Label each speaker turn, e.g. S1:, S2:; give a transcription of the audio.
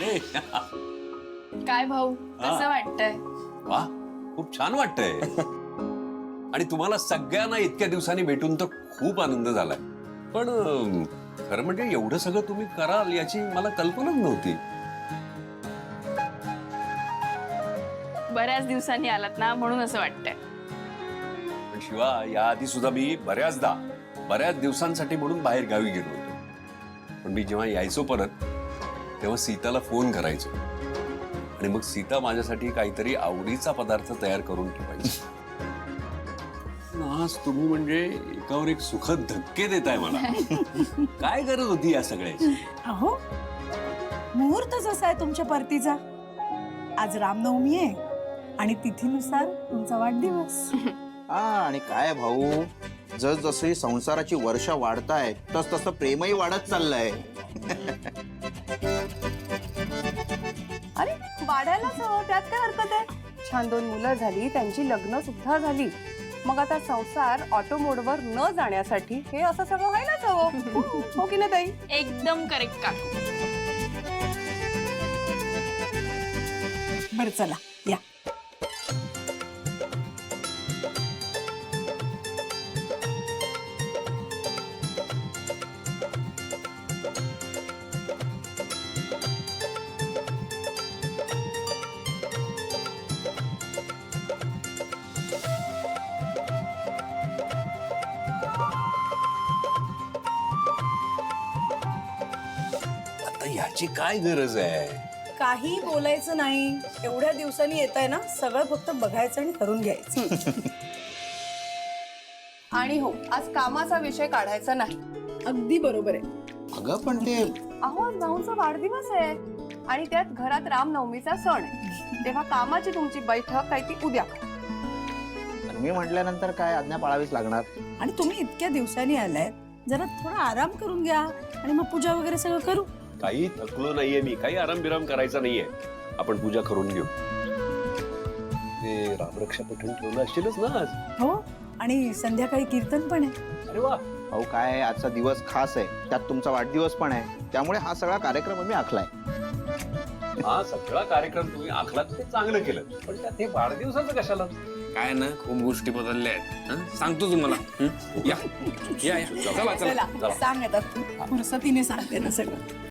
S1: अरे
S2: काय भाऊ कसं वाटतंय?
S1: वा, खूप छान वाटतंय. आणि तुम्हाला सगळ्यांना इतक्या दिवसांनी भेटून तर खूप आनंद झालाय. पण खरं म्हणजे एवढं सगळं तुम्ही कराल याची मला कल्पनाच नव्हती.
S2: बऱ्याच दिवसांनी आलात ना म्हणून असं वाटतंय.
S1: पण शिवा, याआधी सुद्धा मी बऱ्याच दिवसांसाठी म्हणून बाहेर गावी गेलो होतो. पण मी जेव्हा यायचो परत तेव्हा सीताला फोन करायचो आणि मग सीता माझ्यासाठी काहीतरी आवडीचा पदार्थ तयार करून ठेवायची. आज तुम्ही म्हणजे एकावर एक सुखद धक्के देताय मला. काय गरज होती या सगळ्याची?
S3: अहो, मुहूर्तच असा आहे तुमच्या परतीचा. आज रामनवमी आहे आणि तिथीनुसार तुमचा वाढदिवस.
S4: हा, आणि काय भाऊ, जसजशी संसाराची वर्ष वाढताय तस तसं प्रेमही वाढत चाललंय.
S5: अरे वाढायलाच हवं, त्यात काय हरकत आहे. छान 2 मुलं झाली, त्यांची लग्न सुद्धा झाली. मग आता संसार ऑटो मोडवर न जाण्यासाठी हे असं सगळं व्हायलाच हवं. हो की नाही ताई?
S2: एकदम करेक्ट काकू.
S3: बरं चला या.
S1: आता याची काय गरज आहे?
S3: काही बोलायचं नाही. एवढ्या दिवसांनी येत आहे ना, सगळं फक्त बघायचं आणि करून घ्यायचं.
S5: आणि हो, आज कामाचा विषय काढायचा नाही.
S3: अगदी बरोबर आहे.
S4: अगं पण ते
S5: अहो, आज भाऊंचा वाढदिवस आहे आणि त्यात घरात रामनवमीचा सण आहे. तेव्हा कामाची तुमची बैठक काय ती उद्या करा.
S4: मी म्हटल्यानंतर काय आज्ञा पाळावीच लागणार.
S3: आणि तुम्ही इतक्या दिवसांनी आलाय, जरा थोडा आराम करून घ्या आणि मग पूजा वगैरे सगळं करू.
S1: काही थकलो नाहीये मी, काही आराम बिराम करायचा नाहीये. आपण पूजा करून घेऊ. ते रामरक्षा पठण ठेवलं असशीलच ना आज?
S3: हो, आणि संध्याकाळी कीर्तन पण आहे.
S1: अरे वा.
S4: भाऊ काय, आजचा दिवस खास आहे, त्यात तुमचा वाढदिवस पण आहे, त्यामुळे हा सगळा कार्यक्रम मी आखलाय.
S1: हा सगळा कार्यक्रम तुम्ही आखलात ते चांगलं केलं, पण त्यात हे वाढदिवसाचं कशाला?
S6: काय ना, खूप गोष्टी बदलल्या आहेत. हं? सांगतो तुम्हाला. हं? या या या. चला चला
S3: चला
S1: चला.
S3: सांग आता, फुरसतीने सांगते ना सगळं.